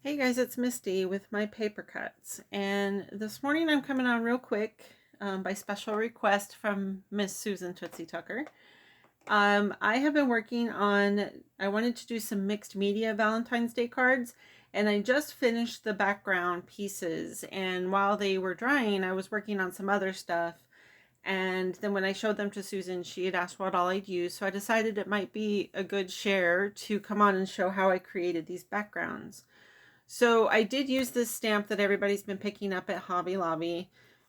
Hey guys, it's Misty with my paper cuts, and this morning I'm coming on real quick by special request from Miss Susan Tootsie Tucker. I have been working on, I wanted to do some mixed media Valentine's Day cards, and I just finished the background pieces, and while they were drying I was working on some other stuff, and then when I showed them to Susan she had asked what all I'd use, so I decided it might be a good share to come on and show how I created these backgrounds. So I did use this stamp that everybody's been picking up at Hobby Lobby.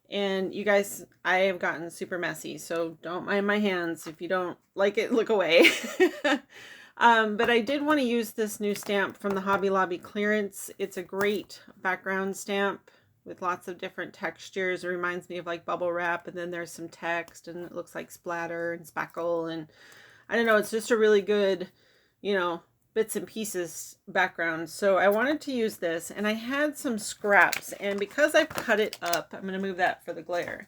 And you guys, I have gotten super messy, so don't mind my hands. If you don't like it, look away. But I did want to use this new stamp from the Hobby Lobby clearance. It's a great background stamp with lots of different textures. It reminds me of like bubble wrap, and then there's some text, and it looks like splatter and spackle. And I don't know, it's just a really good, you know, bits and pieces background. So I wanted to use this, and I had some scraps, and because I've cut it up, I'm going to move that for the glare.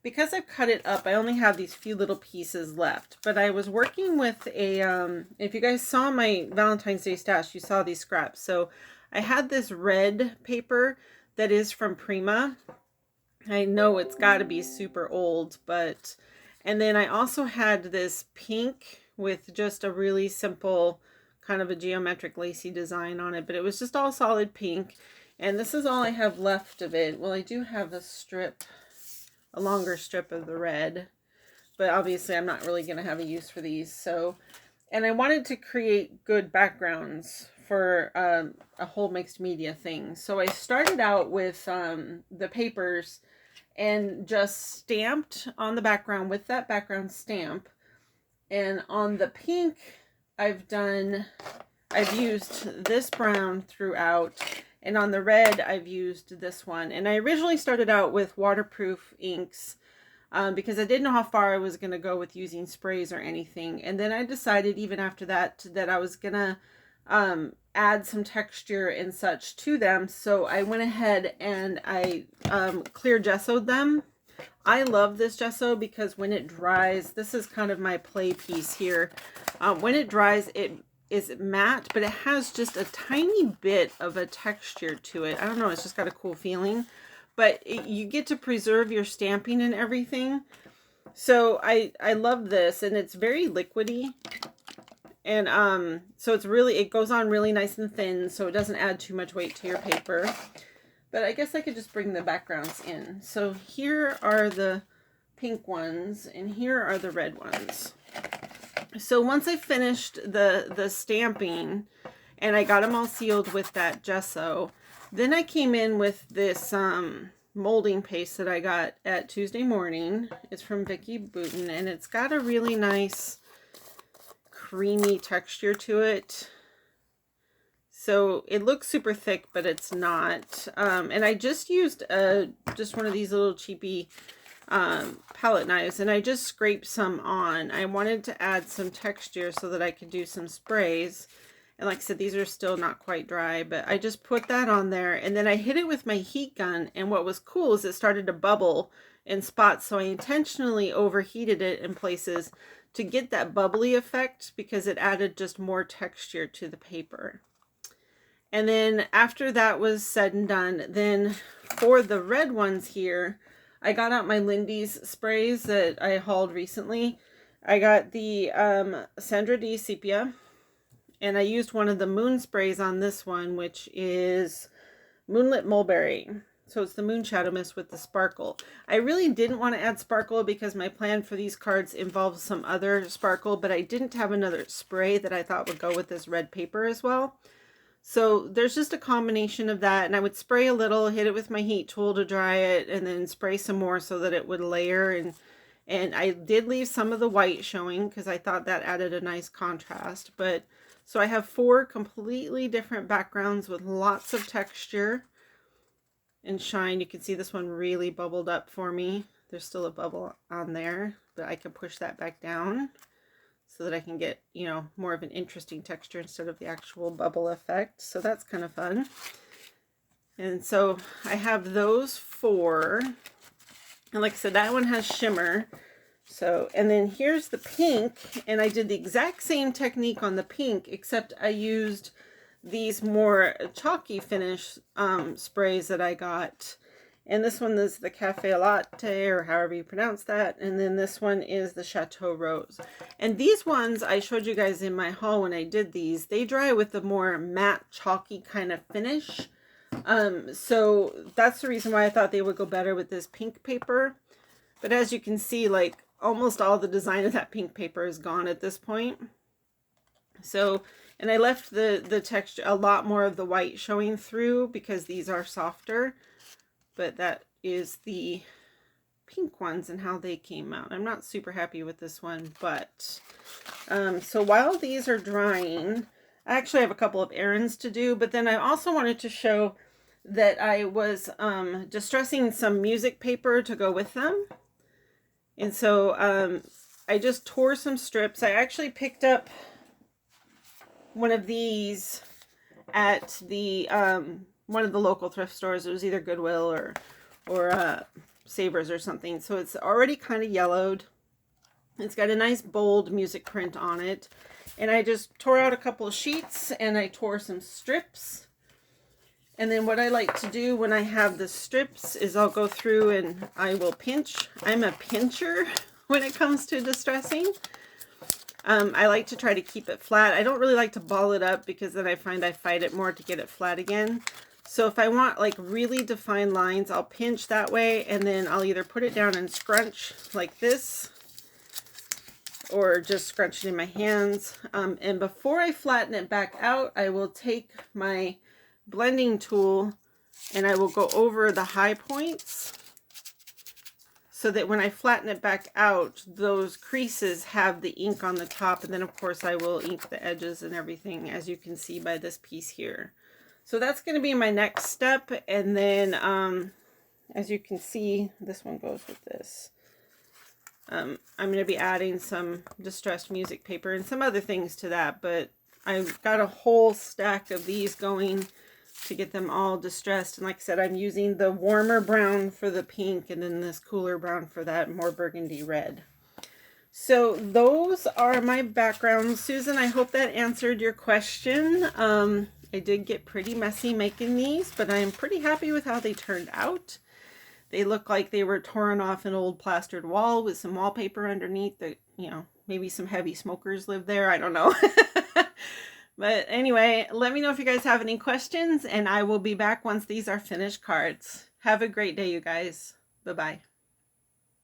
Because I've cut it up, I only have these few little pieces left, but I was working with a, if you guys saw my Valentine's Day stash, you saw these scraps. So I had this red paper that is from Prima. I know it's got to be super old, but, and then I also had this pink with just a really simple kind of a geometric lacy design on it, but it was just all solid pink. And this is all I have left of it. Well, I do have a strip, a longer strip of the red, but obviously I'm not really going to have a use for these. So, and I wanted to create good backgrounds for a whole mixed media thing. So I started out with the papers and just stamped on the background with that background stamp. And on the pink, I've used this brown throughout, and on the red I've used this one. And I originally started out with waterproof inks because I didn't know how far I was going to go with using sprays or anything. And then I decided even after that that I was going to add some texture and such to them. So I went ahead and I clear gessoed them. I love this gesso because when it dries, this is kind of my play piece here. When it dries, it is matte, but it has just a tiny bit of a texture to it. I don't know, it's just got a cool feeling. But you get to preserve your stamping and everything. So I love this, and it's very liquidy. And so it's really, it goes on really nice and thin, so it doesn't add too much weight to your paper. But I guess I could just bring the backgrounds in. So here are the pink ones, and here are the red ones. So once I finished the stamping, and I got them all sealed with that gesso, then I came in with this molding paste that I got at Tuesday Morning. It's from Vicky Bouton, and it's got a really nice creamy texture to it. So it looks super thick, but it's not. And I just used just one of these little cheapy palette knives, and I just scraped some on. I wanted to add some texture so that I could do some sprays. And like I said, these are still not quite dry, but I just put that on there, and then I hit it with my heat gun. And what was cool is it started to bubble in spots, so I intentionally overheated it in places to get that bubbly effect because it added just more texture to the paper. And then after that was said and done, then for the red ones here, I got out my Lindy's sprays that I hauled recently. I got the Sandra D Sepia, and I used one of the moon sprays on this one, which is Moonlit Mulberry. So it's the Moon Shadow Mist with the sparkle. I really didn't want to add sparkle because my plan for these cards involves some other sparkle, but I didn't have another spray that I thought would go with this red paper as well. So there's just a combination of that, and I would spray a little, hit it with my heat tool to dry it, and then spray some more so that it would layer. And I did leave some of the white showing because I thought that added a nice contrast. But so I have 4 completely different backgrounds with lots of texture and shine. You can see this one really bubbled up for me. There's still a bubble on there, but I can push that back down so that I can get, you know, more of an interesting texture instead of the actual bubble effect. So that's kind of fun. And so I have those 4. And like I said, that one has shimmer. So, and then here's the pink, and I did the exact same technique on the pink, except I used these more chalky finish sprays that I got. And this one is the Cafe Latte, or however you pronounce that. And then this one is the Chateau Rose. And these ones I showed you guys in my haul when I did these. They dry with the more matte, chalky kind of finish. So that's the reason why I thought they would go better with this pink paper. But as you can see, like almost all the design of that pink paper is gone at this point. So, and I left the texture, a lot more of the white showing through because these are softer. But that is the pink ones and how they came out. I'm not super happy with this one, but so while these are drying, I actually have a couple of errands to do, but then I also wanted to show that I was distressing some music paper to go with them. And so I just tore some strips. I actually picked up one of these at the one of the local thrift stores. It was either Goodwill or Savers or something. So it's already kind of yellowed. It's got a nice bold music print on it. And I just tore out a couple of sheets and I tore some strips. And then what I like to do when I have the strips is I'll go through and I will pinch. I'm a pincher when it comes to distressing. I like to try to keep it flat. I don't really like to ball it up because then I find I fight it more to get it flat again. So if I want like really defined lines, I'll pinch that way and then I'll either put it down and scrunch like this or just scrunch it in my hands. And before I flatten it back out, I will take my blending tool and I will go over the high points so that when I flatten it back out, those creases have the ink on the top. And then of course I will ink the edges and everything, as you can see by this piece here. So that's going to be my next step. And then as you can see, this one goes with this. I'm going to be adding some distressed music paper and some other things to that, but I've got a whole stack of these going to get them all distressed. And like I said, I'm using the warmer brown for the pink and then this cooler brown for that more burgundy red. So those are my backgrounds. Susan, I hope that answered your question. I did get pretty messy making these, but I'm pretty happy with how they turned out. They look like they were torn off an old plastered wall with some wallpaper underneath that, you know, maybe some heavy smokers live there. I don't know. But anyway, let me know if you guys have any questions, and I will be back once these are finished cards. Have a great day, you guys. Bye-bye.